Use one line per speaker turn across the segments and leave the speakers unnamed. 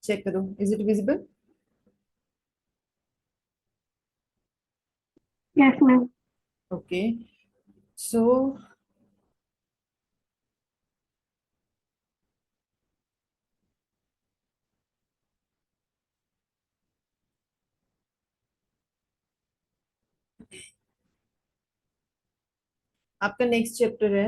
Check करो, is it visible?
Yes ma'am.
Okay, so आपका next chapter है,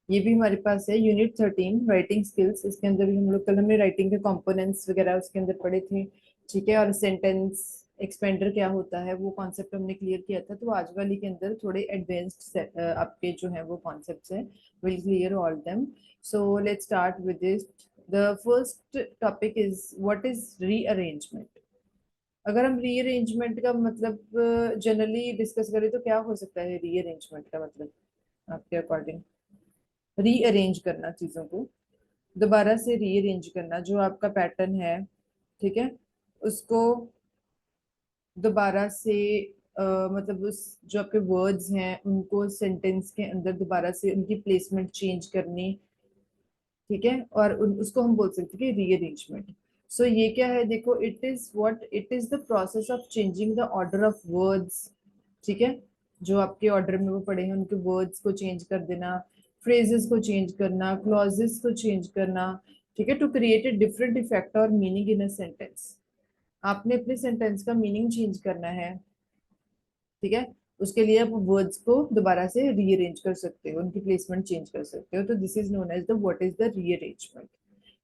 ये भी हमारे पास है, यूनिट 13 राइटिंग स्किल्स। इसके अंदर भी हम लोग कल हमने राइटिंग के कंपोनेंट्स वगैरह उसके अंदर पढ़े थे, ठीक है। और सेंटेंस एक्सपेंडर क्या होता है वो कॉन्सेप्ट हमने क्लियर किया था। तो आज वाली के अंदर थोड़े एडवांस्ड आपके जो है वो कॉन्सेप्ट्स हैं, will clear all them. So let's start with this. The first topic is what is rearrangement. अगर हम रीअरेंजमेंट का मतलब जनरली डिस्कस करें तो क्या हो सकता है रीअरेंजमेंट का मतलब आपके अकॉर्डिंग? रीअरेंज करना, चीजों को दोबारा से रीअरेंज करना, जो आपका पैटर्न है, ठीक है, उसको दोबारा से मतलब उस जो आपके वर्ड्स हैं उनको सेंटेंस के अंदर दोबारा से उनकी प्लेसमेंट चेंज करनी, ठीक है। और उसको हम बोल सकते हैं कि रीअरेंजमेंट। सो ये क्या है, देखो, it is the process of changing the order of words, ठीक है। जो आपके ऑर्डर में वो पड़े हैं उनके वर्ड्स को चेंज कर देना, फ्रेजेस को चेंज करना, क्लॉजेस को चेंज करना, ठीक है, to create a different effect और मीनिंग इन अ सेंटेंस। आपने अपने सेंटेंस का मीनिंग चेंज करना है, ठीक है। उसके लिए आप वर्ड्स को दोबारा से रीअरेंज कर सकते हो, उनकी प्लेसमेंट चेंज कर सकते हो। तो this is known as the what is the rearrangement,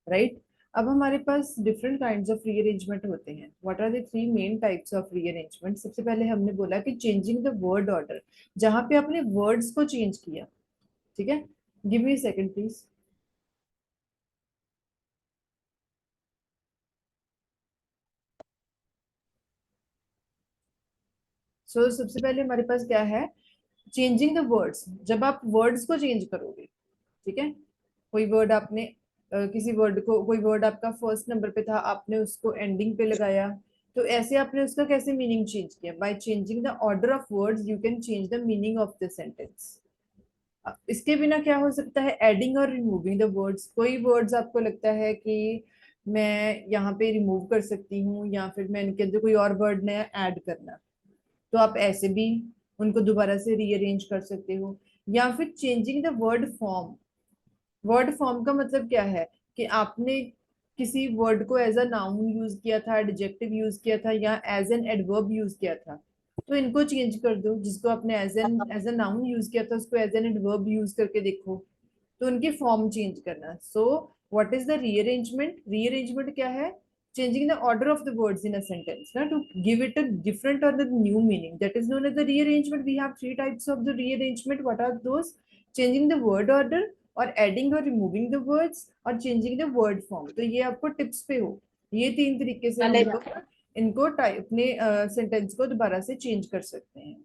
right. अब हमारे पास डिफरेंट काइंड्स ऑफ रीअरेंजमेंट होते हैं। What are the three main types of rearrangement? सबसे पहले हमने बोला कि चेंजिंग द वर्ड ऑर्डर, जहां पे आपने वर्ड्स को चेंज किया, ठीक है। Give me second please. So सबसे पहले हमारे पास क्या है, चेंजिंग द वर्ड्स। जब आप वर्ड्स को चेंज करोगे, ठीक है, कोई वर्ड आपने किसी वर्ड को, कोई वर्ड आपका फर्स्ट नंबर पे था, आपने उसको एंडिंग पे लगाया, तो ऐसे आपने उसका कैसे मीनिंग चेंज किया? By changing the order of words you can change the meaning of the sentence. इसके बिना क्या हो सकता है, एडिंग और रिमूविंग द वर्ड्स। कोई वर्ड्स आपको लगता है कि मैं यहाँ पे रिमूव कर सकती हूँ, या फिर मैं इनके अंदर कोई और वर्ड नया ऐड करना, तो आप ऐसे भी उनको दोबारा से रीअरेंज कर सकते हो। या फिर changing the word form. Word form का मतलब क्या है कि आपने किसी वर्ड को एज अ नाउन यूज किया था, एडजेक्टिव यूज किया था, या एज एन एडवर्ब यूज किया था, तो इनको चेंज कर दो। जिसको आपने एज एन नाउन यूज किया था उसको एज एन एडवर्ब यूज करके देखो, तो उनकी फॉर्म चेंज करना। So what is the rearrangement? Rearrangement क्या है? Changing the order of the words in a sentence ना, to give it a different और the new meaning, that is known as the rearrangement. We have three types of the rearrangement. What are those? Changing the word order, और adding और removing the words, और changing the word form. तो ये आपको tips पे हो, ये तीन तरीके से हम लोग इनको अपने सेंटेंस को दोबारा से चेंज कर सकते हैं,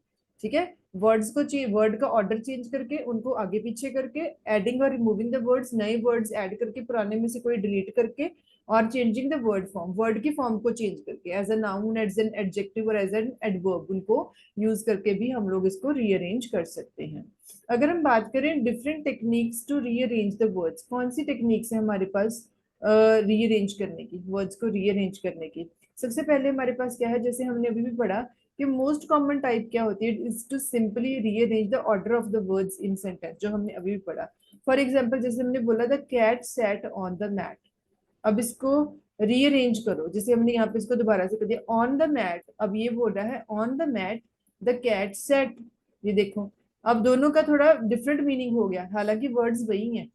ठीक है। वर्ड्स को वर्ड का ऑर्डर चेंज करके, उनको आगे पीछे करके, एडिंग और रिमूविंग द वर्ड्स, नए वर्ड्स ऐड करके, पुराने में से कोई डिलीट करके, और changing the word form, word की फॉर्म को चेंज करके, as a noun, as an adjective और एज एन एडवर्ब, उनको यूज करके भी हम लोग इसको रीअरेंज कर सकते हैं। अगर हम बात करें different techniques to rearrange the words, कौन सी टेक्निक्स है हमारे पास रीअरेंज करने की, वर्ड्स को रीअरेंज करने की? सबसे पहले हमारे पास क्या है, जैसे हमने अभी भी पढ़ा कि मोस्ट कॉमन टाइप क्या होती है, is to simply rearrange the order of the words in sentence, जो हमने अभी भी पढ़ा। फॉर एग्जाम्पल, जैसे हमने बोला the cat sat on the mat. अब इसको रीअरेंज करो, जैसे हमने यहाँ पे इसको दोबारा से कर दिया ऑन द मैट, अब ये बोल रहा है on the mat the cat sat. ये देखो, अब दोनों का थोड़ा डिफरेंट मीनिंग हो गया, हालांकि वर्ड्स वही हैं,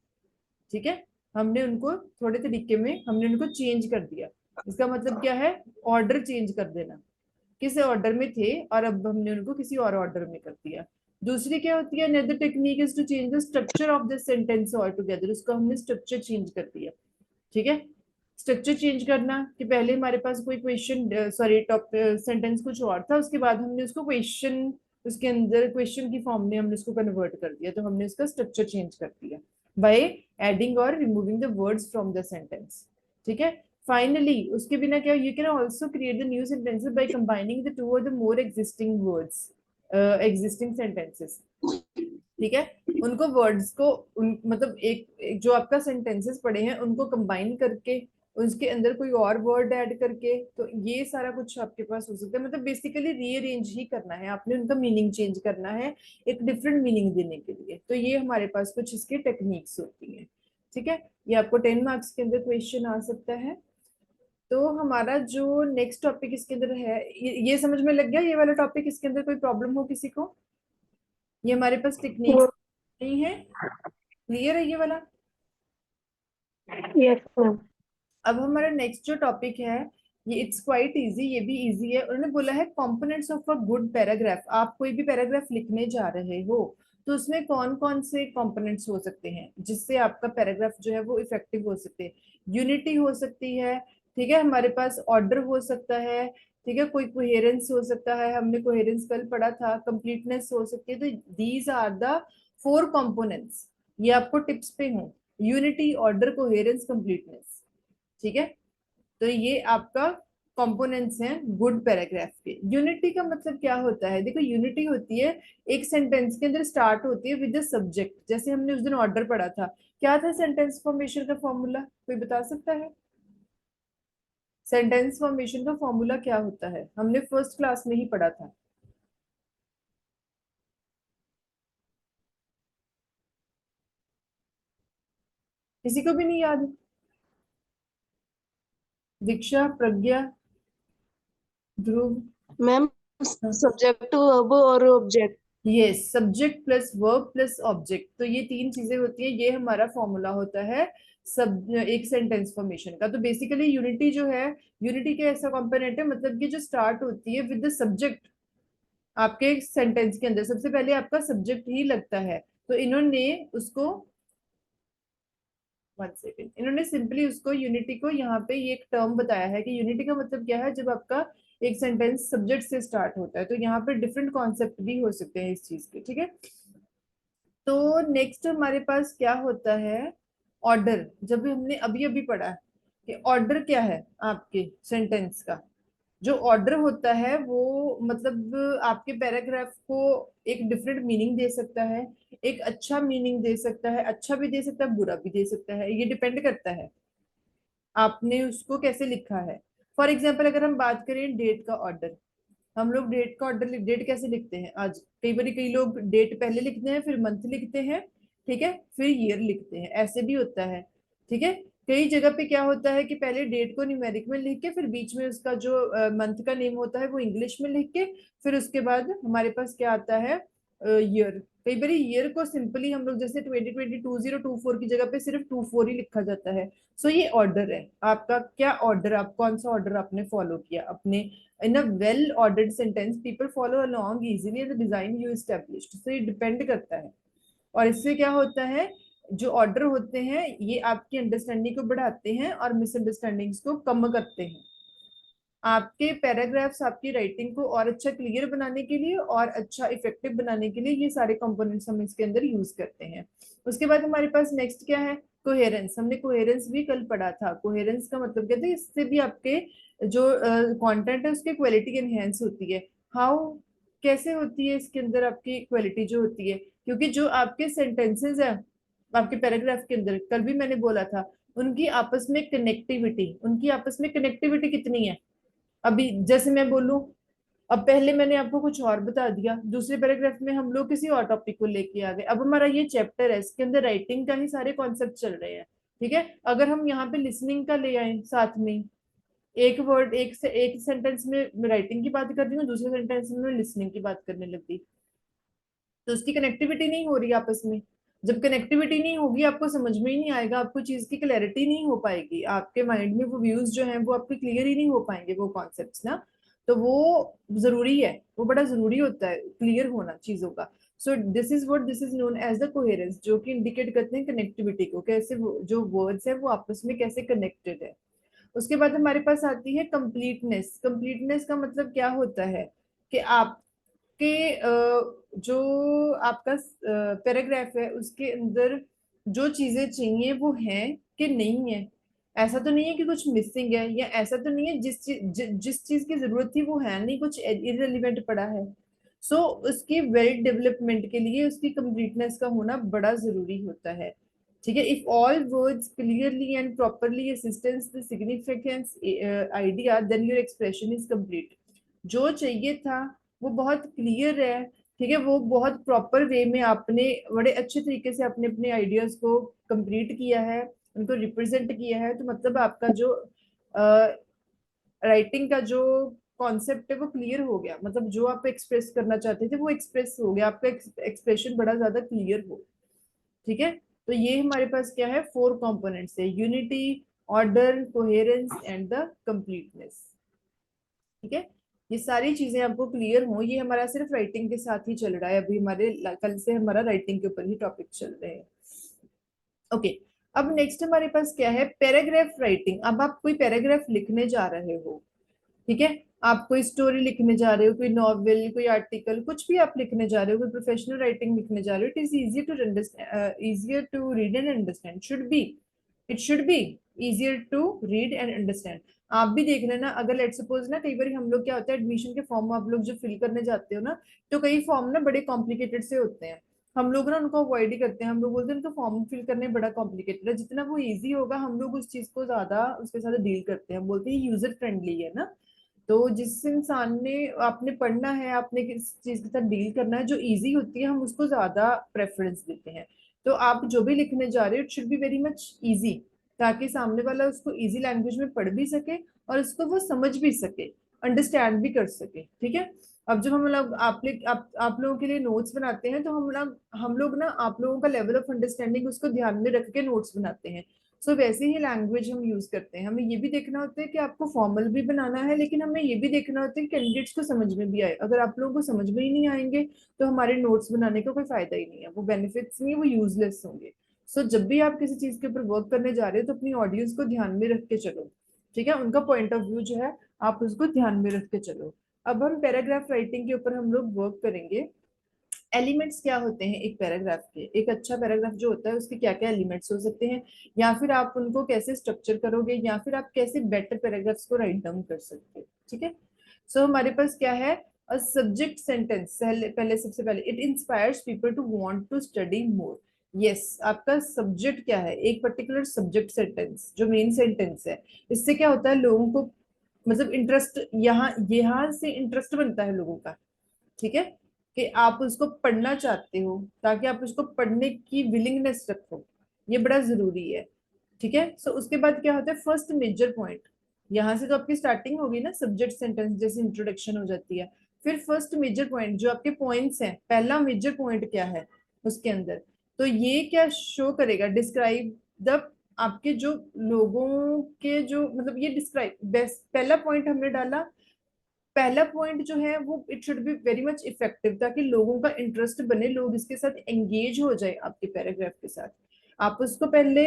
ठीक है। हमने उनको थोड़े तरीके में हमने उनको चेंज कर दिया। इसका मतलब क्या है, ऑर्डर चेंज कर देना। किस ऑर्डर में थे और अब हमने उनको किसी और ऑर्डर में कर दिया। दूसरी क्या होती है, another technique is to change the structure of the sentence all together. उसको हमने स्ट्रक्चर चेंज कर दिया, ठीक है। स्ट्रक्चर चेंज करना कि पहले हमारे पास कोई क्वेश्चन, सॉरी, टॉप सेंटेंस कुछ और था, उसके बाद हमने उसको क्वेश्चन, उसके अंदर क्वेश्चन की फॉर्म में हमने उसको कन्वर्ट कर दिया, तो हमने उसका स्ट्रक्चर चेंज कर दिया बाय एडिंग और removing the words from the sentence, ठीक है। फाइनली उसके बिना क्या, you can also create the new sentences by combining the two और the more existing words, existing sentences, ठीक है। उनको वर्ड्स को मतलब एक जो आपका सेंटेंसेस पड़े हैं उनको कंबाइन करके उसके अंदर कोई और वर्ड ऐड करके, तो ये सारा कुछ आपके पास हो सकता है। मतलब बेसिकली रीअरेंज ही करना है आपने, उनका मीनिंग चेंज करना है एक डिफरेंट मीनिंग देने के लिए। तो ये हमारे पास कुछ इसके टेक्निक्स होती हैं। ठीक है, ये आपको 10 मार्क्स के अंदर क्वेश्चन आ सकता है। तो हमारा जो नेक्स्ट टॉपिक इसके अंदर है, ये समझ में लग गया ये वाला टॉपिक? इसके अंदर कोई प्रॉब्लम हो किसी को? ये हमारे पास टेक्निक्स नहीं है, क्लियर है ये वाला?
Yes ma'am.
अब हमारा नेक्स्ट जो टॉपिक है, ये इट्स क्वाइट इजी, ये भी इजी है। उन्होंने बोला है components of a good paragraph. आप कोई भी पैराग्राफ लिखने जा रहे हो तो उसमें कौन कौन से कंपोनेंट्स हो सकते हैं जिससे आपका पैराग्राफ जो है वो इफेक्टिव हो सकते हैं। यूनिटी हो सकती है, ठीक है, हमारे पास ऑर्डर हो सकता है, ठीक है, कोई कोहेरेंस हो सकता है, हमने कोहेरेंस कल पढ़ा था, कंप्लीटनेस हो सकती है। तो दीज आर द 4 कंपोनेंट्स, ये आपको टिप्स पे हो, यूनिटी, ऑर्डर, कोहेरेंस, कंप्लीटनेस। ठीक है, तो ये आपका कंपोनेंट्स हैं गुड पैराग्राफ के। यूनिटी का मतलब क्या होता है? देखो, यूनिटी होती है एक सेंटेंस के अंदर स्टार्ट होती है विद द सब्जेक्ट। जैसे हमने उस दिन ऑर्डर पढ़ा था, क्या था सेंटेंस फॉर्मेशन का फॉर्मूला, कोई बता सकता है? सेंटेंस फॉर्मेशन का फॉर्मूला क्या होता है? हमने फर्स्ट क्लास में ही पढ़ा था। किसी को भी नहीं याद? दीक्षा, प्रज्ञा, ध्रुव?
मैम सब्जेक्ट वर्ब और ऑब्जेक्ट।
ये subject plus verb plus object, तो ये 3 चीजें होती है, ये हमारा फॉर्मूला होता है सब एक सेंटेंस फॉर्मेशन का। तो बेसिकली यूनिटी जो है, यूनिटी के ऐसा कंपोनेंट है, मतलब कि जो स्टार्ट होती है विद द सब्जेक्ट। आपके सेंटेंस के अंदर सबसे पहले आपका सब्जेक्ट ही लगता है। तो इन्होंने उसको, 1 सेकेंड, इन्होंने सिंपली उसको यूनिटी को यहाँ पे ये एक टर्म बताया है कि यूनिटी का मतलब क्या है, जब आपका एक सेंटेंस सब्जेक्ट से स्टार्ट होता है। तो यहाँ पे डिफरेंट कॉन्सेप्ट भी हो सकते हैं इस चीज के। ठीक है, तो नेक्स्ट हमारे पास क्या होता है, ऑर्डर। जब हमने अभी अभी पढ़ा कि ऑर्डर क्या है आपके सेंटेंस का, जो ऑर्डर होता है वो मतलब आपके पैराग्राफ को एक डिफरेंट मीनिंग दे सकता है, एक अच्छा मीनिंग दे सकता है, अच्छा भी दे सकता है, बुरा भी दे सकता है, ये डिपेंड करता है आपने उसको कैसे लिखा है। फॉर एग्जाम्पल अगर हम बात करें डेट का ऑर्डर, हम लोग डेट का ऑर्डर, डेट कैसे लिखते हैं? आज कई बार कई लोग डेट पहले लिखते हैं, फिर मंथ लिखते हैं, ठीक है, फिर ईयर लिखते हैं, ऐसे भी होता है। ठीक है, कई जगह पे क्या होता है कि पहले डेट को न्यूमेरिक में लिख के, फिर बीच में उसका जो मंथ का नेम होता है वो इंग्लिश में लिख के, फिर उसके बाद हमारे पास क्या आता है, ईयर। कई बार ईयर को सिंपली हम लोग जैसे 2020 की जगह पे सिर्फ 24 ही लिखा जाता है। सो ये ऑर्डर है आपका। क्या ऑर्डर, आप कौन सा ऑर्डर आपने फॉलो किया अपने? in a well ordered sentence people follow along easily the design you established, so ये डिपेंड करता है। और इससे क्या होता है, जो ऑर्डर होते हैं ये आपकी अंडरस्टैंडिंग को बढ़ाते हैं और मिसअंडरस्टैंडिंग्स को कम करते हैं। आपके पैराग्राफ्स आपकी राइटिंग को और अच्छा क्लियर बनाने के लिए और अच्छा इफेक्टिव बनाने के लिए ये सारे कंपोनेंट्स हम इसके अंदर यूज करते हैं। उसके बाद हमारे पास नेक्स्ट क्या है, कोहेरेंस। हमने कोहेरेंस भी कल पढ़ा था। कोहेरेंस का मतलब कहते हैं इससे भी आपके जो कंटेंट है उसकी क्वालिटी एनहेंस होती है। हाउ, कैसे होती है इसके अंदर आपकी क्वालिटी जो होती है, क्योंकि जो आपके सेंटेंसेस है आपके पैराग्राफ के अंदर, कल भी मैंने बोला था, उनकी आपस में कनेक्टिविटी, उनकी आपस में कनेक्टिविटी कितनी है। अभी जैसे मैं बोलूं, अब पहले मैंने आपको कुछ और बता दिया, दूसरे पैराग्राफ में हम लोग किसी और टॉपिक को लेके आ गए। अब हमारा ये चैप्टर है, इसके अंदर राइटिंग का ही सारे कॉन्सेप्ट चल रहे हैं। ठीक है, अगर हम यहाँ पे लिसनिंग का ले आए साथ में, एक वर्ड एक सेंटेंस में राइटिंग की बात कर रही हूँ, दूसरे सेंटेंस में मैं लिसनिंग की बात करने लगी, तो उसकी कनेक्टिविटी नहीं हो रही आपस में। जब कनेक्टिविटी नहीं होगी आपको समझ में ही नहीं आएगा, आपको चीज की क्लैरिटी नहीं हो पाएगी, आपके माइंड में वो व्यूज जो हैं वो आपके क्लियर ही नहीं हो पाएंगे, वो कॉन्सेप्ट्स ना। तो वो जरूरी है, वो बड़ा जरूरी होता है क्लियर होना चीजों का। So this is known as the coherence, जो कि इंडिकेट करते हैं कनेक्टिविटी को, कैसे जो वर्ड्स है वो आपस में कैसे कनेक्टेड है। उसके बाद हमारे पास आती है कंप्लीटनेस। कंप्लीटनेस का मतलब क्या होता है कि आपके जो आपका पैराग्राफ है उसके अंदर जो चीजें चाहिए वो हैं कि नहीं है। ऐसा तो नहीं है कि कुछ मिसिंग है, या ऐसा तो नहीं है जिस चीज की जरूरत थी वो है नहीं, कुछ इररिलेवेंट पड़ा है। सो उसकी वेल डेवलपमेंट के लिए उसकी कंप्लीटनेस का होना बड़ा जरूरी होता है। ठीक है। If all words clearly and properly assistance the significance idea then your expression is complete. जो चाहिए था वो बहुत क्लियर है, ठीक है, वो बहुत प्रॉपर वे में आपने बड़े अच्छे तरीके से अपने अपने आइडियाज को कंप्लीट किया है, उनको रिप्रेजेंट किया है, तो मतलब आपका जो राइटिंग का जो कॉन्सेप्ट है वो क्लियर हो गया, मतलब जो आप एक्सप्रेस करना चाहते थे वो एक्सप्रेस हो गया, आपका एक्सप्रेशन बड़ा ज्यादा क्लियर हो। ठीक है। तो ये हमारे पास क्या है, 4 कंपोनेंट्स है, unity, order, coherence and the completeness. ठीक है। ये सारी चीजें आपको क्लियर हो, ये हमारा सिर्फ राइटिंग के साथ ही चल रहा है, अभी हमारे कल से हमारा राइटिंग के ऊपर ही टॉपिक चल रहे हैं। ओके। अब नेक्स्ट हमारे पास क्या है, पैराग्राफ राइटिंग। अब आप कोई पैराग्राफ लिखने जा रहे हो, ठीक है, आप कोई स्टोरी लिखने जा रहे हो, कोई नॉवेल, कोई आर्टिकल, कुछ भी आप लिखने जा रहे हो, कोई प्रोफेशनल राइटिंग लिखने जा रहे हो, it is easier to understand, easier to read and understand, should be, it should be easier to read and understand. आप भी देख लेना, अगर लेट सपोज ना, कई बार हम लोग क्या होता है, एडमिशन के फॉर्म आप लोग जो फिल करने जाते हो ना, तो कई फॉर्म ना बड़े कॉम्प्लिकेटेड से होते हैं, हम लोग ना उनको अवॉइड ही करते हैं, हम लोग बोलते हैं उनको फॉर्म फिल करने बड़ा कॉम्प्लिकेटेड है, जितना वो इजी होगा हम लोग उस चीज को ज्यादा उसके साथ डील करते हैं, बोलते हैं यूजर फ्रेंडली है ना। तो जिस इंसान ने आपने पढ़ना है, आपने किस चीज के साथ डील करना है जो इजी होती है, हम उसको ज्यादा प्रेफरेंस देते हैं। तो आप जो भी लिखने जा रहे हो it should be very much easy, ताकि सामने वाला उसको इजी लैंग्वेज में पढ़ भी सके और उसको वो समझ भी सके, अंडरस्टैंड भी कर सके। ठीक है। अब जब हम लोग आप लोगों के लिए नोट्स बनाते हैं, तो हम लोग ना आप लोगों का लेवल ऑफ अंडरस्टैंडिंग उसको ध्यान में रख के नोट्स बनाते हैं। सो वैसे ही लैंग्वेज हम यूज करते हैं, हमें ये भी देखना होता है कि आपको फॉर्मल भी बनाना है, लेकिन हमें ये भी देखना होता है कि कैंडिडेट्स को समझ में भी आए। अगर आप लोगों को समझ में ही नहीं आएंगे तो हमारे नोट्स बनाने का कोई फायदा ही नहीं है, वो बेनिफिट्स नहीं है, वो यूजलेस होंगे। सो जब भी आप किसी चीज के ऊपर वर्क करने जा रहे हो तो अपनी ऑडियंस को ध्यान में रख के चलो, ठीक है, उनका पॉइंट ऑफ व्यू जो है आप उसको ध्यान में रख के चलो। अब हम पैराग्राफ राइटिंग के ऊपर हम लोग वर्क करेंगे। एलिमेंट्स क्या होते हैं एक पैराग्राफ के, एक अच्छा पैराग्राफ जो होता है उसके क्या क्या एलिमेंट्स हो सकते हैं, या फिर आप उनको कैसे स्ट्रक्चर करोगे, या फिर आप कैसे बेटर पैराग्राफ्स को राइट डाउन कर सकते हो। ठीक है। सो हमारे पास क्या है, अ सब्जेक्ट सेंटेंस, पहले सबसे पहले it inspires people to want to study more. Yes, आपका सब्जेक्ट क्या है, एक पर्टिकुलर सब्जेक्ट सेंटेंस जो मेन सेंटेंस है, इससे क्या होता है लोगों को, मतलब इंटरेस्ट, यहाँ यहाँ से इंटरेस्ट बनता है लोगों का। ठीक है, कि आप उसको पढ़ना चाहते हो, ताकि आप उसको पढ़ने की विलिंगनेस रखो, ये बड़ा जरूरी है। ठीक है। सो उसके बाद क्या होता है, फर्स्ट मेजर पॉइंट, यहाँ से तो आपकी स्टार्टिंग होगी ना, सब्जेक्ट सेंटेंस जैसे इंट्रोडक्शन हो जाती है, फिर फर्स्ट मेजर पॉइंट जो आपके पॉइंट्स हैं, पहला मेजर पॉइंट क्या है उसके अंदर, तो ये क्या शो करेगा, डिस्क्राइब द, आपके जो लोगों के जो, मतलब ये डिस्क्राइब बेस्ट, पहला पॉइंट हमने डाला, पहला पॉइंट जो है वो it should be very much effective, ताकि लोगों का इंटरेस्ट बने, लोग इसके साथ एंगेज हो जाए आपके पैराग्राफ के साथ। आप उसको पहले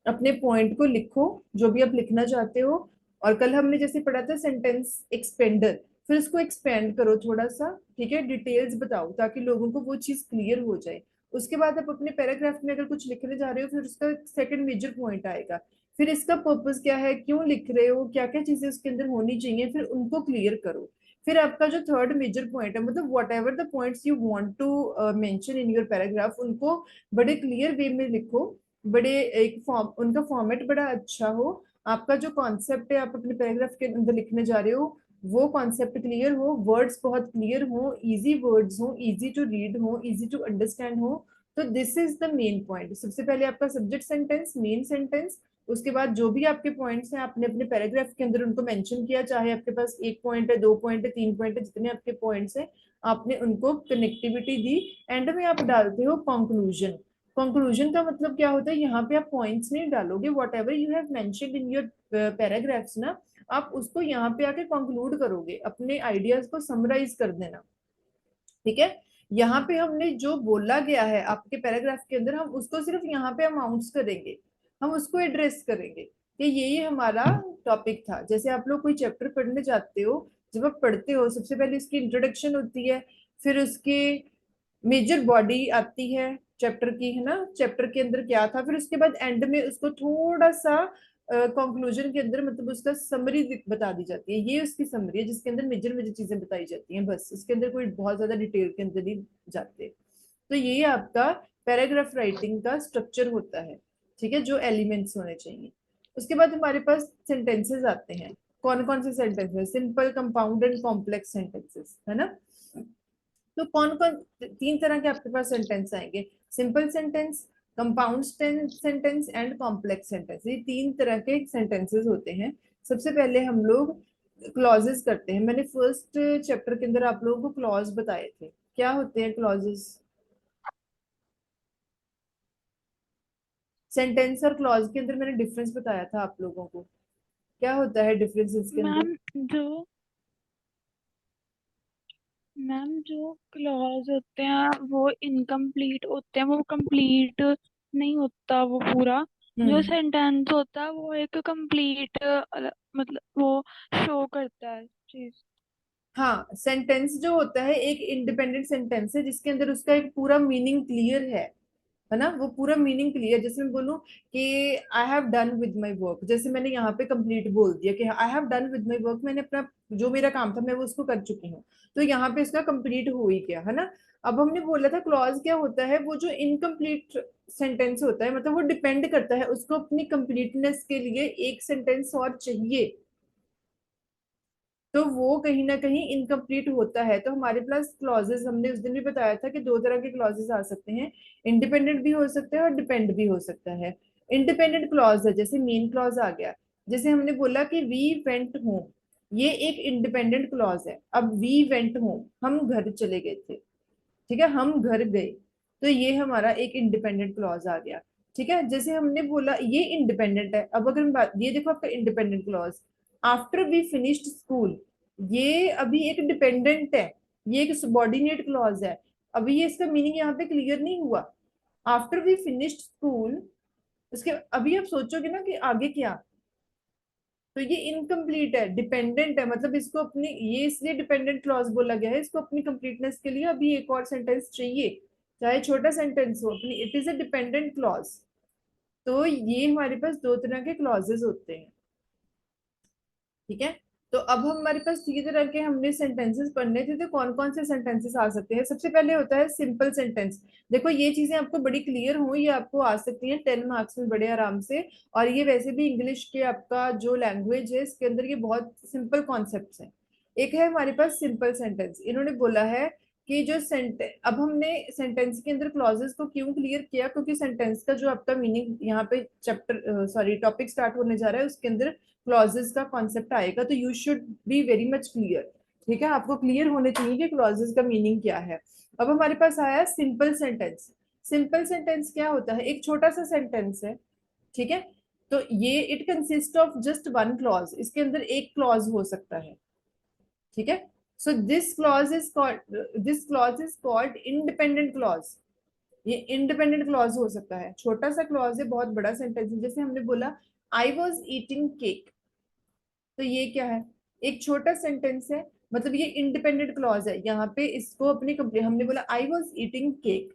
अपने पॉइंट को लिखो, जो भी आप लिखना चाहते हो, और कल हमने जैसे पढ़ा था सेंटेंस एक्सपेंडर, फिर उसको एक्सपेंड करो थोड़ा सा, ठीक है, डिटेल्स बताओ ताकि लोगों को वो चीज क्लियर हो जाए। उसके बाद आप अपने पैराग्राफ में अगर कुछ लिखने जा रहे हो, फिर उसका सेकंड मेजर पॉइंट आएगा, फिर इसका पर्पस क्या है, क्यों लिख रहे हो, क्या क्या चीजें उसके अंदर होनी चाहिए, फिर उनको क्लियर करो। फिर आपका जो थर्ड मेजर पॉइंट है, मतलब whatever the points you want to mention in your paragraph, उनको बड़े क्लियर वे में लिखो, बड़े एक फॉर्म, उनका फॉर्मेट बड़ा अच्छा हो, आपका जो कॉन्सेप्ट है आप अपने पैराग्राफ के अंदर लिखने जा रहे हो वो कॉन्सेप्ट क्लियर हो, वर्ड्स बहुत क्लियर हो, इजी वर्ड्स हो, इजी टू रीड हो, इजी टू अंडरस्टैंड हो। तो this is the main point, सबसे पहले आपका सब्जेक्ट सेंटेंस, मेन सेंटेंस, उसके बाद जो भी आपके पॉइंट्स हैं आपने अपने पैराग्राफ के अंदर उनको मेंशन किया, चाहे आपके पास एक पॉइंट है, दो पॉइंट है, तीन पॉइंट है, जितने आपके पॉइंट्स हैं आपने उनको कनेक्टिविटी दी। एंड में आप डालते हो कंक्लूजन। कंक्लूजन का मतलब क्या होता है, यहाँ पे आप पॉइंट्स नहीं डालोगे, what ever you have mentioned in your paragraphs ना, आप उसको यहाँ पे आके कंक्लूड करोगे, अपने आइडियाज को समराइज कर देना। ठीक है। यहाँ पे हमने जो बोला गया है आपके पैराग्राफ के अंदर, हम उसको सिर्फ यहाँ पे अमाउंट्स करेंगे, हम उसको एड्रेस करेंगे कि ये हमारा टॉपिक था। जैसे आप लोग कोई चैप्टर पढ़ने जाते हो, जब आप पढ़ते हो सबसे पहले इसकी इंट्रोडक्शन होती है, फिर उसकी मेजर बॉडी आती है चैप्टर की, है ना, चैप्टर के अंदर क्या था, फिर उसके बाद एंड में उसको थोड़ा सा कंक्लूजन के अंदर, मतलब उसका समरी बता दी जाती है, ये उसकी समरी है जिसके अंदर मेजर मेजर चीजें बताई जाती हैं, बस इसके अंदर कोई बहुत ज्यादा डिटेल के अंदर नहीं जाते। तो ये आपका पैराग्राफ राइटिंग का स्ट्रक्चर होता है। ठीक है, जो एलिमेंट्स होने चाहिए। उसके बाद हमारे पास सेंटेंसेस आते हैं। कौन कौन से sentences? Simple, compound and complex sentences, है ना। तो कौन कौन, तीन तरह के आपके पास सेंटेंस आएंगे। Simple sentence, compound sentence and complex sentence, ये तीन तरह के सेंटेंसेस होते हैं। सबसे पहले हम लोग क्लॉजेस करते हैं। मैंने फर्स्ट चैप्टर के अंदर आप लोगों को क्लॉज बताए थे, क्या होते हैं क्लॉजेस। सेंटेंस और क्लॉज के अंदर मैंने डिफरेंस बताया था आप लोगों को, क्या होता है डिफरेंस इसके अंदर।
मैम जो मैम जो क्लॉज होते हैं वो इनकम्प्लीट होते हैं, वो कंप्लीट नहीं होता वो पूरा। जो
हम्म।
सेंटेंस होता है वो एक कंप्लीट मतलब वो शो करता है चीज।
हाँ, सेंटेंस जो होता है एक इंडिपेंडेंट सेंटेंस है जिसके अंदर उसका एक पूरा मीनिंग क्लियर है ना, वो पूरा मीनिंग क्लियर। जैसे मैं बोलूं कि I have done with my work, जैसे मैंने यहाँ पे कंप्लीट बोल दिया कि I have done with my work, मैंने अपना जो मेरा काम था मैं वो उसको कर चुकी हूँ, तो यहाँ पे इसका कंप्लीट हो ही गया, है ना। अब हमने बोला था क्लॉज क्या होता है, वो जो इनकम्प्लीट सेंटेंस होता है, मतलब वो डिपेंड करता है, उसको अपनी कंप्लीटनेस के लिए एक सेंटेंस और चाहिए, तो वो कहीं ना कहीं इनकम्प्लीट होता है। तो हमारे पास क्लॉजेस, हमने उस दिन भी बताया था कि दो तरह के क्लॉजेस आ सकते हैं, इंडिपेंडेंट भी हो सकता है और डिपेंड भी हो सकता है। इंडिपेंडेंट क्लॉज है, जैसे मेन क्लॉज आ गया। जैसे हमने बोला कि वी वेंट होम, ये एक इंडिपेंडेंट क्लॉज है। अब वी वेंट होम, हम घर चले गए थे, ठीक है, हम घर गए, तो ये हमारा एक इंडिपेंडेंट क्लॉज आ गया। ठीक है, जैसे हमने बोला ये इंडिपेंडेंट है। अब अगर हम बात, ये देखो आपका independent clause, after we finished school, ये अभी एक डिपेंडेंट है, ये एक सबॉर्डिनेट क्लॉज है। अभी ये इसका मीनिंग यहाँ पे क्लियर नहीं हुआ। आफ्टर वी फिनिश्ड स्कूल, उसके अभी आप सोचोगे ना कि आगे क्या, तो ये इनकम्प्लीट है, डिपेंडेंट है, मतलब इसको अपनी, ये इसलिए डिपेंडेंट क्लॉज बोला गया है, इसको अपनी कंप्लीटनेस के लिए अभी एक और सेंटेंस चाहिए, चाहे छोटा सेंटेंस हो, अपनी, it is a dependent clause. तो ये हमारे पास दो तरह के क्लॉजेस होते हैं, ठीक है। तो अब हमारे पास तीन तरह के हमने सेंटेंसेस पढ़ने थे, तो कौन कौन से सेंटेंसेस आ सकते हैं। सबसे पहले होता है सिंपल सेंटेंस। देखो ये चीजें आपको बड़ी क्लियर हो, ये आपको आ सकती हैं 10 मार्क्स में बड़े आराम से। और ये वैसे भी इंग्लिश के आपका जो लैंग्वेज है इसके अंदर ये बहुत सिंपल कॉन्सेप्ट हैं। एक है हमारे पास सिंपल सेंटेंस, इन्होंने बोला है कि जो सेंटेंस, अब हमने सेंटेंस के अंदर क्लॉजेस को क्यों क्लियर किया, क्योंकि सेंटेंस का जो आपका मीनिंग यहाँ पे चैप्टर सॉरी टॉपिक स्टार्ट होने जा रहा है, उसके अंदर क्लॉजेस का कॉन्सेप्ट आएगा, तो you should be very much clear. ठीक है, आपको क्लियर होने चाहिए कि क्लॉजेस का मीनिंग क्या है। अब हमारे पास आया सिंपल सेंटेंस। सिंपल सेंटेंस क्या होता है, एक छोटा सा सेंटेंस है, ठीक है। तो ये it consist of just one clause, इसके अंदर एक क्लॉज हो सकता है, ठीक है। So this clause is called independent clause. ये इंडिपेंडेंट क्लॉज हो सकता है, छोटा सा क्लॉज है, बहुत बड़ा सेंटेंस है। जैसे हमने बोला आई वॉज ईटिंग केक, तो ये क्या है, एक छोटा सेंटेंस है, मतलब ये इंडिपेंडेंट क्लॉज है। यहाँ पे इसको अपनी कंप्लीट, हमने बोला आई वॉज ईटिंग केक,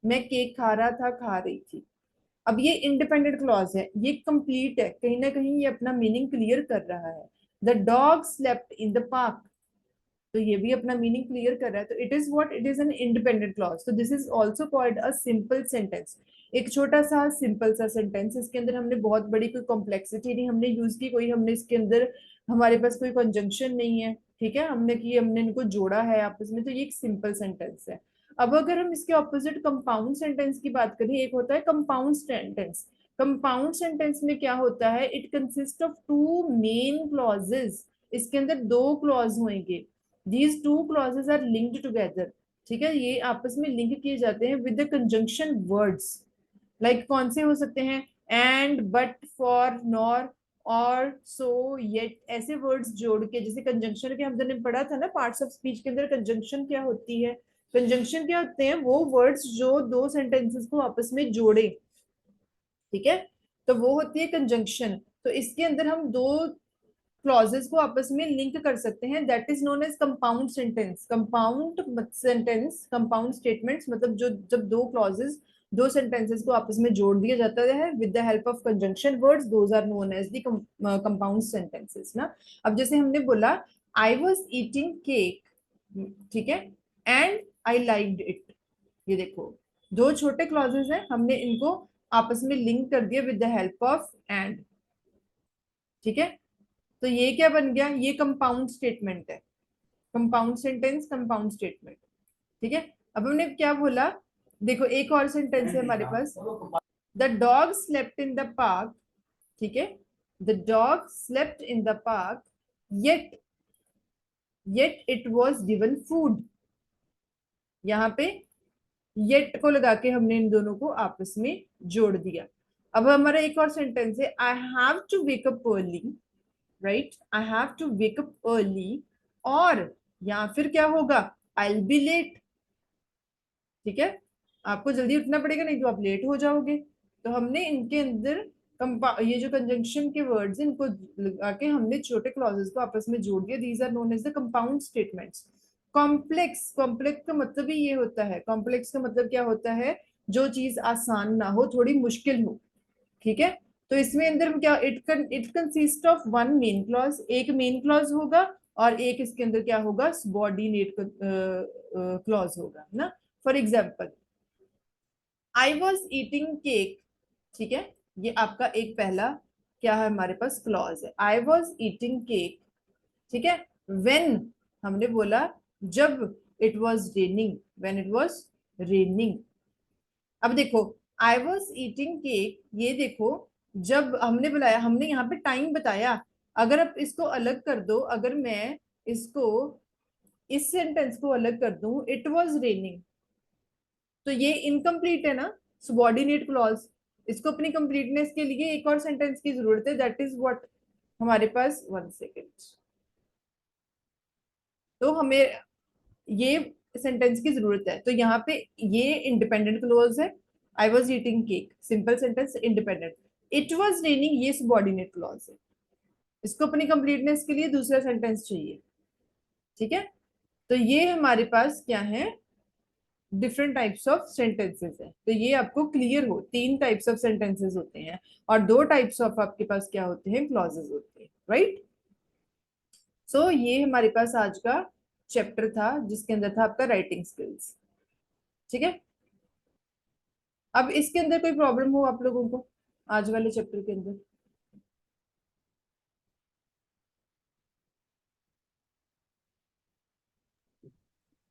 मैं केक खा रहा था, खा रही थी। अब ये इंडिपेंडेंट क्लॉज है, ये कंप्लीट है, कहीं ना कहीं ये अपना मीनिंग क्लियर कर रहा है। The dog slept in the park, तो ये भी अपना मीनिंग क्लियर कर रहा है, तो it is what, it is an independent clause. तो this is also called a simple sentence. एक छोटा सा सिंपल सा सेंटेंस, इसके अंदर हमने बहुत बड़ी कोई कॉम्प्लेक्सिटी नहीं हमने यूज की, कोई हमने इसके अंदर, हमारे पास कोई कंजंक्शन नहीं है, ठीक है, हमने इनको जोड़ा है आपस में, तो ये एक सिंपल सेंटेंस है। अब अगर हम इसके ऑपोजिट कंपाउंड सेंटेंस की बात करें, एक होता है कंपाउंड सेंटेंस। कंपाउंड सेंटेंस में क्या होता है, it consist of two main clauses, इसके अंदर दो क्लॉज होंगे, these two clauses are linked together, ठीक है, ये आपस में लिंक किए जाते हैं with the conjunction words. Like कौन से हो सकते हैं, एंड, बट, फॉर, नॉर, और, सो, येट, ऐसे वर्ड्स जोड़ के, जैसे कंजंक्शन के हमने पढ़ा था ना पार्ट्स ऑफ स्पीच के अंदर, कंजंक्शन क्या होती है, कंजंक्शन क्या होते हैं, वो वर्ड्स जो दो सेंटेंसेस को आपस में जोड़े, ठीक है, तो वो होती है कंजंक्शन। तो इसके अंदर हम दो क्लॉजेस को आपस में लिंक कर सकते हैं, that is known as compound sentence. Compound sentence, compound statements, मतलब जो जब दो क्लॉजेस, दो सेंटेंसेस को आपस में जोड़ दिया जाता है with the help of conjunction words, those are known as the compound sentences ना। अब जैसे हमने बोला आई वाज ईटिंग केक, ठीक है, एंड आई लाइक्ड इट, ये देखो दो छोटे क्लॉजेस हैं, हमने इनको आपस में लिंक कर दिया with the help of and. ठीक है, तो ये क्या बन गया, ये कंपाउंड स्टेटमेंट है, कंपाउंड सेंटेंस, कंपाउंड स्टेटमेंट। ठीक है, अब हमने क्या बोला, देखो एक और सेंटेंस है हमारे पास, the dog slept in the park. ठीक है, the dog slept in the park yet it was given food. यहाँ पे येट को लगा के हमने इन दोनों को आपस में जोड़ दिया। अब हमारा एक और सेंटेंस है, I have to wake up early, right, I have to wake up early, और या फिर क्या होगा, आई विल बी लेट। ठीक है, आपको जल्दी उठना पड़ेगा, नहीं तो आप लेट हो जाओगे। तो हमने इनके अंदर ये जो कंजंक्शन के वर्ड्स हैं इनको लगा के हमने छोटे क्लॉजेस को आपस में जोड़ दिया। These are known as the compound statements. Complex, complex का मतलब ही ये होता है, कॉम्प्लेक्स का मतलब क्या होता है, जो चीज आसान ना हो, थोड़ी मुश्किल हो। ठीक है, तो इसमें अंदर क्या, it consist of one main clause, एक मेन क्लॉज होगा और एक इसके अंदर क्या होगा, सबऑर्डिनेट क्लॉज होगा ना। For example, I was eating cake. ठीक है, ये आपका एक पहला क्या है हमारे पास, क्लॉज है, आई वॉज ईटिंग केक। ठीक है, वेन हमने बोला जब, it was raining, when it was raining. अब देखो, आई वॉज ईटिंग केक, ये देखो जब हमने बुलाया, हमने यहाँ पे टाइम बताया। अगर आप इसको अलग कर दो, अगर मैं इसको इस सेंटेंस को अलग कर दूं, इट वॉज रेनिंग, तो ये इनकम्प्लीट है ना, सबऑर्डिनेट क्लॉज। इसको अपनी कंप्लीटनेस के लिए एक और सेंटेंस की जरूरत है, दैट इज व्हाट हमारे पास, 1 सेकेंड। तो हमें ये सेंटेंस की जरूरत है, तो यहाँ पे ये इंडिपेंडेंट क्लॉज है, I was eating cake, simple sentence independent. It was raining, ये सबऑर्डिनेट क्लॉज है, इसको अपनी कंप्लीटनेस के लिए दूसरा सेंटेंस चाहिए। ठीक है, तो ये हमारे पास क्या है, डिफरेंट टाइप्स ऑफ सेंटेंसेस है। तो ये आपको क्लियर हो, 3 टाइप्स ऑफ सेंटेंसेस होते हैं और 2 टाइप्स ऑफ आपके पास क्या होते हैं, क्लॉजेस होते हैं, राइट। सो ये हमारे पास आज का चैप्टर था जिसके अंदर था आपका राइटिंग स्किल्स। ठीक है, अब इसके अंदर कोई प्रॉब्लम हो आप लोगों को आज वाले चैप्टर के अंदर,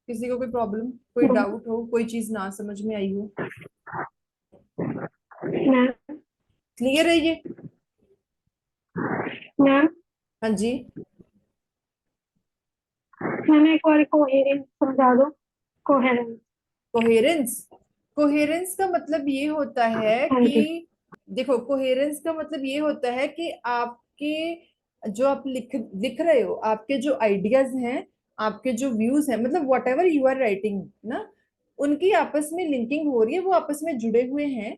किसी को कोई प्रॉब्लम, कोई डाउट हो, कोई चीज ना समझ में आई हो,
मैम
क्लियर है ये?
मैम
हाँ जी,
मैम एक और कोहेरेंस समझा दो। कोहेरेंस।
कोहेरेंस, कोहेरेंस का मतलब ये होता है
हाँ जी।
कि, देखो कोहेरेंस का मतलब ये होता है कि आपके जो आप लिख रहे हो, आपके जो आइडियाज हैं, आपके जो व्यूज हैं, मतलब whatever you are writing ना, उनकी आपस में लिंकिंग हो रही है, वो आपस में जुड़े हुए हैं,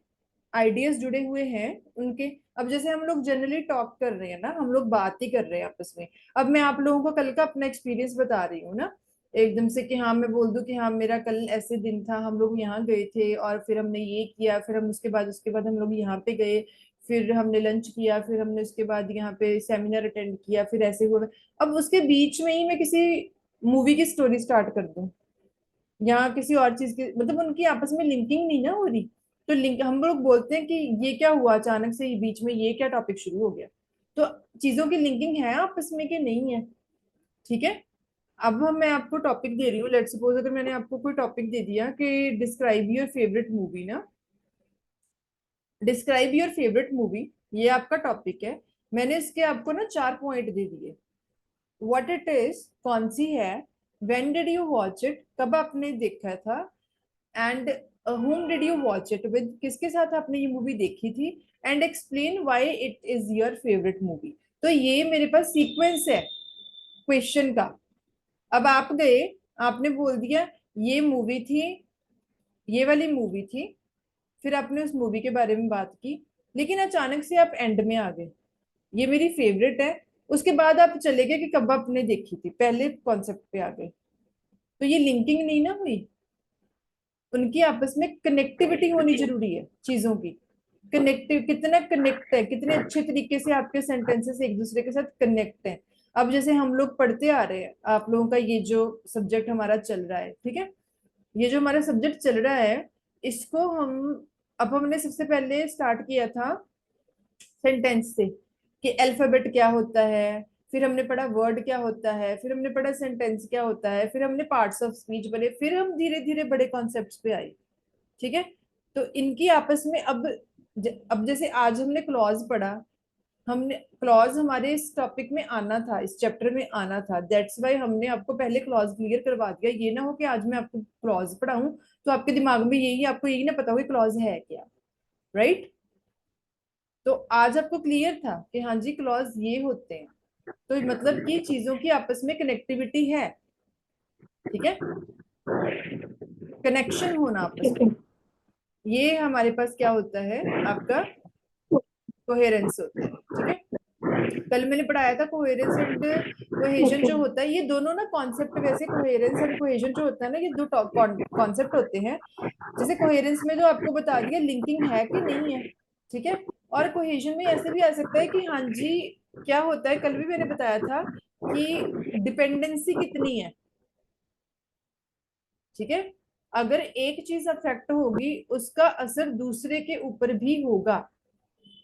आइडियाज जुड़े हुए हैं उनके। अब जैसे हम लोग जनरली टॉक कर रहे हैं ना, हम लोग बात ही कर रहे हैं आपस में। अब मैं आप लोगों को कल का अपना एक्सपीरियंस बता रही हूँ ना, एकदम से कि हाँ मैं बोल दूं कि हाँ मेरा कल ऐसे दिन था, हम लोग यहाँ गए थे और फिर हमने ये किया, फिर हम उसके बाद हम लोग यहाँ पे गए, फिर हमने लंच किया, फिर हमने उसके बाद यहाँ पे सेमिनार अटेंड किया, फिर ऐसे हुआ। अब उसके बीच में ही मैं किसी मूवी की स्टोरी स्टार्ट कर दूं या किसी और चीज की, मतलब उनकी आपस में लिंकिंग नहीं ना हो रही, तो लिंक हम लोग बोलते हैं कि ये क्या हुआ अचानक से, ये बीच में ये क्या टॉपिक शुरू हो गया। तो चीजों की लिंकिंग है आपस में कि नहीं है। ठीक है, अब मैं आपको टॉपिक दे रही हूँ, लेट्स सपोज अगर मैंने आपको कोई टॉपिक दे दिया कि डिस्क्राइब योर फेवरेट मूवी ना, डिस्क्राइब योर फेवरेट मूवी, ये आपका टॉपिक है। मैंने इसके आपको ना 4 पॉइंट दे दिए, व्हाट इट इज, कौन सी है, when did you watch it, कब आपने देखा था, and whom did you watch it with, किसके साथ आपने ये मूवी देखी थी, and explain why it is your favourite movie. तो ये मेरे पास सीक्वेंस है क्वेश्चन का। अब आप गए, आपने बोल दिया ये मूवी थी, ये वाली मूवी थी, फिर आपने उस मूवी के बारे में बात की, लेकिन अचानक से आप एंड में आ गए, ये मेरी फेवरेट है, उसके बाद आप चले गए कि कब आपने देखी थी, पहले कॉन्सेप्ट पे आ गए। तो ये लिंकिंग नहीं ना हुई, उनकी आपस में कनेक्टिविटी होनी जरूरी है चीजों की। कनेक्टिव कितना कनेक्ट है, कितने अच्छे तरीके से आपके सेंटेंसेस एक दूसरे के साथ कनेक्ट हैं। अब जैसे हम लोग पढ़ते आ रहे हैं, आप लोगों का ये जो सब्जेक्ट हमारा चल रहा है, ठीक है, ये जो हमारा सब्जेक्ट चल रहा है, इसको हम अब हमने सबसे पहले स्टार्ट किया था सेंटेंस से कि अल्फाबेट क्या होता है, फिर हमने पढ़ा वर्ड क्या होता है, फिर हमने पढ़ा सेंटेंस क्या होता है, फिर हमने पार्ट्स ऑफ स्पीच पढ़े, फिर हम धीरे धीरे बड़े कॉन्सेप्ट्स पे आए। ठीक है, तो इनकी आपस में अब जैसे आज हमने क्लॉज पढ़ा, हमने क्लॉज हमारे इस टॉपिक में आना था, इस चैप्टर में आना था, दैट्स वाई हमने आपको पहले क्लॉज क्लियर करवा दिया। ये ना हो कि आज मैं आपको क्लॉज पढ़ाऊं तो आपके दिमाग में यही, आपको यही ना पता हो क्लॉज है क्या, राइट? तो आज आपको क्लियर था कि हाँ जी क्लॉज ये होते हैं, तो मतलब कि चीजों की आपस में कनेक्टिविटी है। ठीक है, कनेक्शन होना आपस में, ये हमारे पास क्या होता है, आपका कोहेरेंस होता है। ठीक है, कल मैंने पढ़ाया था कोहेरेंस एंड कोहेजन जो होता है, ये दोनों ना कॉन्सेप्ट, वैसे कोहेरेंस एंड कोहेजन जो होता है ना, ये दो कॉन्सेप्ट होते हैं। जैसे कोहेरेंस में जो आपको बता दिया लिंकिंग है कि नहीं है, ठीक है, और कोहेजन में ऐसे भी आ सकता है कि हाँ जी क्या होता है, कल भी मैंने बताया था कि डिपेंडेंसी कितनी है। ठीक है, अगर एक चीज अफेक्ट होगी उसका असर दूसरे के ऊपर भी होगा,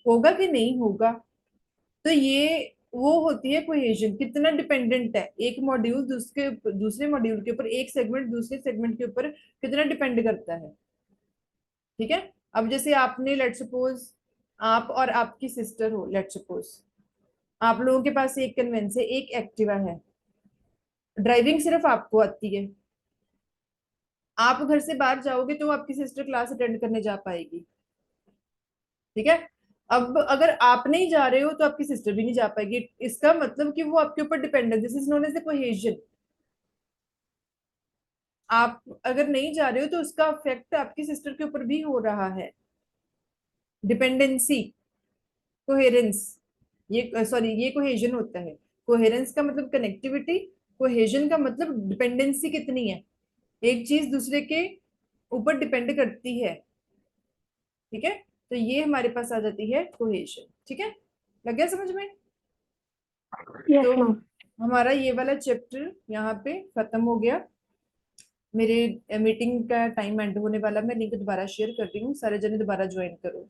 होगा कि नहीं होगा, तो ये वो होती है कोहेजन, कितना डिपेंडेंट है एक मॉड्यूल दूसरे मॉड्यूल के ऊपर, एक सेगमेंट दूसरे सेगमेंट के ऊपर कितना डिपेंड करता है। ठीक है, अब जैसे आपने लेट सपोज आप और आपकी सिस्टर हो, लेट सपोज आप लोगों के पास एक कन्वेंस है, एक एक्टिवा है, ड्राइविंग सिर्फ आपको आती है, आप घर से बाहर जाओगे तो आपकी सिस्टर क्लास अटेंड करने जा पाएगी। ठीक है, अब अगर आप नहीं जा रहे हो तो आपकी सिस्टर भी नहीं जा पाएगी, इसका मतलब कि वो आपके ऊपर dependent, this is known as the cohesion. आप अगर नहीं जा रहे हो तो उसका इफेक्ट आपकी सिस्टर के ऊपर भी हो रहा है, डिपेंडेंसी, कोहेरेंस, ये सॉरी ये कोहेजन होता है। कोहेरेंस का मतलब कनेक्टिविटी, कोहेजन का मतलब डिपेंडेंसी कितनी है, एक चीज दूसरे के ऊपर डिपेंड करती है। ठीक है, तो ये हमारे पास आ जाती है कोहेजन। ठीक है, लग गया समझ में?
यस
तो
मैम।
हमारा ये वाला चैप्टर यहाँ पे खत्म हो गया। मेरे मीटिंग का टाइम एंड होने वाला, मैं लिंक दोबारा शेयर कर रही हूँ, सारे जने दोबारा ज्वाइन करो।